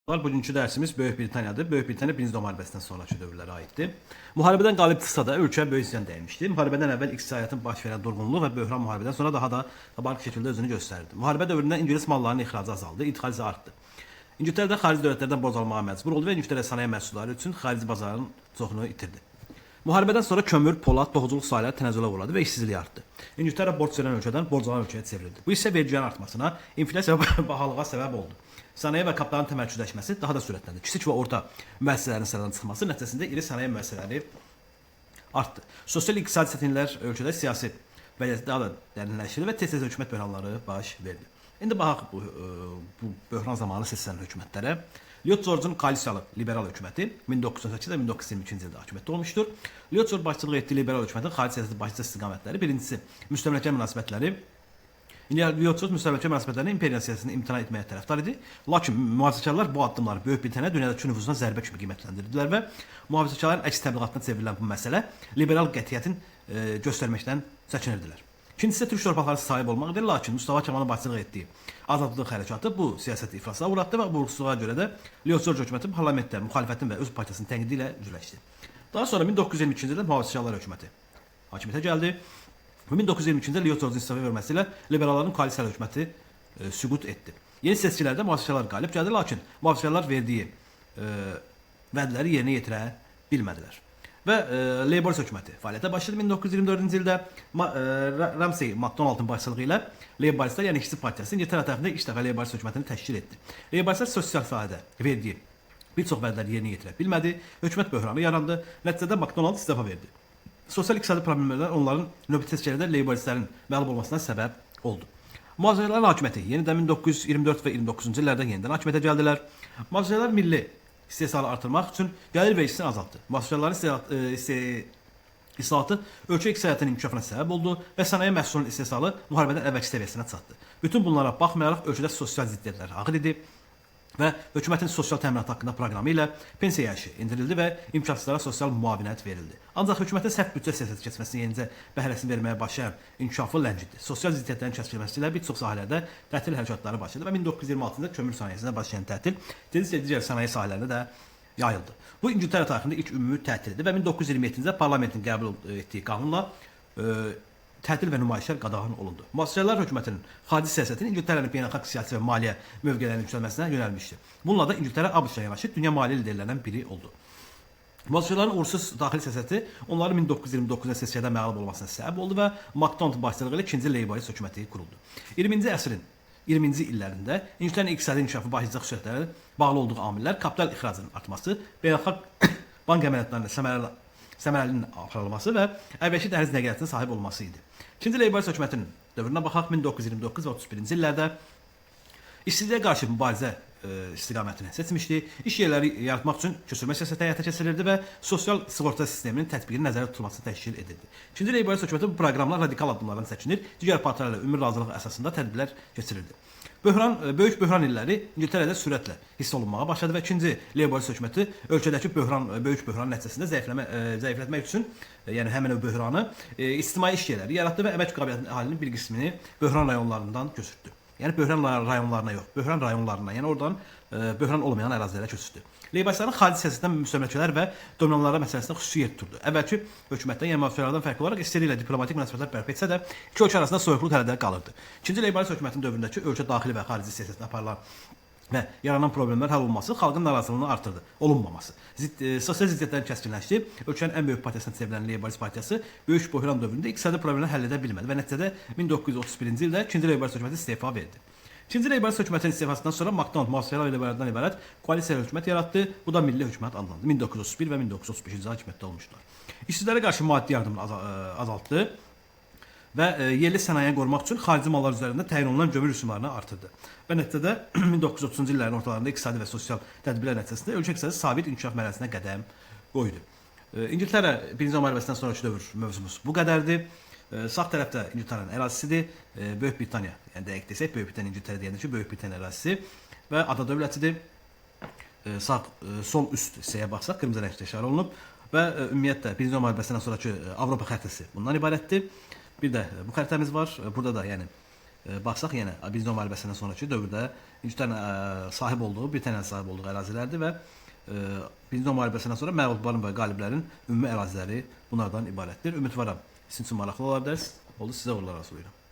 Bugünkü dərsimiz Böyük Britaniyadır. Böyük Britaniya Birinci Dünya müharibəsindən sonraki dövrlərə aiddir. Müharibədən qalib çıxsa da ölkəyə böyük ziyan dəymişdi. Müharibədən əvvəl iqtisadiyyatın baş verən durğunluq və böhran müharibədən sonra daha da barıq şəkildə özünü göstərdi. Müharibə dövründə İngilis mallarının ixracı azaldı, ixrac isə artdı. İngiltərə də xarici dövlətlərdən borc almağa məcbur oldu və İngiltərə sənaye məhsulları üçün xarici bazarın çoxunu itirdi. Müharibədən sonra kömür, polad, toxuculuq sahələri tənəzzülə uğradı və işsizlik artdı. İngiltərə borc verən ölkədən borc alan ölkəyə çevrildi. Bu isə verginin artmasına, inflyasiya və bahalığa səbəb oldu. Sənaye və kapitalın təmərküzləşməsi daha da sürətləndi. Kiçik və orta müəssisələrin sıradan çıxması nəticəsində iri sənaye müəssisələri artdı. Sosial-iqtisadi çətinliklər ölkədə siyasi vəziyyəti daha da dərinləşdi və tez-tez hökumət böhranları baş verdi. İndi baxaq bu böhran zamanı seçilən hökumətlərə. Lloyd George'un koalisiyalı liberal hökuməti 1918 və 1922-ci ildə hakimiyyətdə olmuşdur. Lloyd George başçılıq etdiyi liberal hökumətin xarici siyasəti başlıca istiqamətləri birincisi müstəmləkə münasibətləri. Lloyd George müstəmləkə münasibətlərini imperiya siyasətini imtina etməyə tərəfdar idi. Lakin mühafizəkarlar bu addımları Böyük Britaniya dünyadakı nüfuzuna zərbə kimi qiymətləndirdilər və mühafizəkarların əks təbliğatına çevrilən bu məsələ liberal qətiyyətin göstərməkdən çəkinirdilər. İkincisi türk torpaqları sahib olmaq idi, lakin Mustafa Kemal'ın başçılıq etdiyi azadlıq hərəkatı bu siyasəti iflasına uğratdı və bu uğursuzluğa görə də Lloyd George hökuməti parlamentdə müxalifətin və öz partiyasının tənqidi ilə üzləşdi. Daha sonra 1922-ci ildə mühafizəkarlar hökuməti hakimiyyətə gəldi. 1922-ci ildə Lloyd George'un istifa verməsi ilə liberalların koalisiyalı hökuməti süqut etdi. Yeni seçkilərdə mühafizəkarlar qalib gəldi, lakin mühafizəkarlar verdiyi vədləri yerinə yetirə bilmədilər. Və Labour hökuməti fəaliyyətə başladı 1924-cü ildə Ramsay MacDonald'ın başçılığı ilə Labouristlər, yəni İşçi Partiyası İngiltərə tərəfində ilk dəfə Labour hökumətini təşkil etdi. Labouristlər sosial sahədə verdiyi bir çox vədləri yerinə yetirə bilmədi, hökumət böhranı yarandı, nəticədə MacDonald istifa verdi. Sosial-iqtisadi problemlər onların növbəti seçkilərdə Labouristlərin məğlub olmasına səbəb oldu. Mühafizəkarların hakimiyyəti yenidən 1924 və 29-cu illərdə yenidən hakimiyyətə gəldilər. Mühafizəkarlar milli istehsalı artırmaq üçün gəlir vergisini azaltdı. Mühafizəkarların islahatı ölkə iqtisadiyyatının inkişafına səbəb oldu və sənaye məhsulunun istehsalı müharibədən əvvəlki səviyyəsinə çatdı. Bütün bunlara baxmayaraq ölkədə sosial ziddiyyətlər ağır idi və hökumətin sosial təminat haqqında proqramı ilə pensiya yaşı endirildi və imkansızlara sosial müavinət verildi. Ancaq hökumətin sərt büdcə siyasəti keçməsini yenicə bəhrəsini verməyə başlayan inkişafı ləngitdi. Sosial ziddiyyətlərin kəskinləşməsi ilə bir çox sahələrdə tətil hərəkatları başladı və 1926-da kömür sənayesində başlayan tətil digər sənaye sahələrində də yayıldı. Bu İngiltərə tarixində ilk ümumi tətil idi və 1927-də parlamentin qəbul etdiyi qanunla tətil və nümayişlər qadağan olundu. Mühafizəkarlar hökumətinin xarici siyasətinin İngiltərənin beynəlxalq siyasi və maliyyə mövqelərinin yüksəlməsinə yönəlmişdi. Bununla da İngiltərə ABŞ-la yanaşı dünya maliyyə liderlərindən biri oldu. Mühafizəkarların uğursuz daxili siyasəti onların 1929-da seçkilərdə məğlub olmasına səbəb oldu və MacDonald başçılığı ilə ikinci Labourist hökuməti quruldu. 20-ci əsrin 20-ci illərində İngiltərənin iqtisadi inkişafı başlıca xüsusiyyətləri bağlı olduğu amillər kapital ixracının artması, beynəlxalq bank əməliyyatlarının səmərəlinin aparılması və əvvəlki dəniz nəqliyyatının sahib olması idi. İkinci Labourist hökumətinin dövrünə baxaq 1929 və 31-ci illərdə işsizliyə qarşı mübarizə istiqamətini seçmişdi. İş yerləri yaratmaq üçün köçürmə siyasəti həyata keçirilirdi və sosial sığorta sisteminin tətbiqinin nəzərdə tutulması təşkil edildi. İkinci Labourist hökuməti bu proqramlar radikal addımlardan çəkinir, digər partiyalarla ümumi razılıq əsasında tədbirlər keçirildi. Böyük böhran illəri İngiltərədə sürətlə hiss olunmağa başladı və ikinci Labourist hökuməti ölkədəki böyük böhran nəticəsində zəiflətmək üçün, yəni həmin o böhranı ictimai iş yerləri yaratdı və əmək qabiliyyətinin əhalinin bir qismini böhran rayonlarından köçürtdü. Yəni böhran rayonlarına yox, böhran rayonlarına, yəni oradan böhran olmayan ərazilərə köçürdü. Labouristlərin xarici siyasətdən müstəmləkələr və dominantlar məsələsində xüsusi yer tuturdu. Əvvəlki hökumətdən, yəni mühafizəkarlardan fərqli olaraq istəyi ilə diplomatik münasibətlər bərpa etsə də, iki ölkə arasında soyuqluq hələ də qalırdı. İkinci Labourist hökumətinin dövründəki ölkə daxili və xarici siyasətdə aparılan və yaranan problemlər həll olunması xalqın narazılığını artırdı, olunmaması. Sosial ziddiyyətlərin kəskinləşdi. Ölkənin ən böyük partiyasına çevrilən Labourist partiyası böyük böhran dövründə iqtisadi problemləri həll edə bilmədi və nəticədə 1931-ci ildə ikinci Labourist hökuməti istefa verdi. İkinci Labourist hökumətinin istifasından sonra MacDonald mühafizəkarlar və liberallardan ibarət koalisiyalı hökumət yaratdı. Bu da milli hökumət adlandı. 1931 və 1935-ci ildə hakimiyyətdə olmuşlar. İşçilərə qarşı maddi yardımını azaltdı və yerli sənayeyi qorumaq üçün xarici mallar üzərində təyin olunan gömür rüsumlarını artırdı. Və nəticədə 1930-cu illərin ortalarında iqtisadi və sosial tədbirlər nəticəsində ölkə iqtisadi sabit inkişaf mərhələsinə qədəm qoydu. İngiltərə Birinci Dünya müharibəsindən sonraki dövr mövzumuz bu qədərdir. Sağ tərəfdə İngiltərənin ərazisidir. Böyük Britaniya, yəni dəqiq desək, Böyük Britaniya İngiltərə deyəndə ki, Böyük Britaniya ərazisi və ada dövlətidir. Sol üst hissəyə baxsaq, qırmızı rəngdə işarə olunub və ümumiyyətlə Birinci Dünya müharibəsindən sonraki Avropa xəritəsi bundan ibarətdir. Bir də bu xəritəmiz var. Burada da yəni Baxsaq yenə Birinci Dünya müharibəsindən sonrakı dövrdə İngiltərənin sahib olduğu, Britaniyanın sahib olduğu ərazilərdir və Birinci Dünya müharibəsindən sonra məğlubların və qaliblərin ümumi əraziləri bunlardan ibarətdir. Ümidvaram sizin üçün maraqlı ola bilər. Oldu, sizə uğurlar arzulayıram.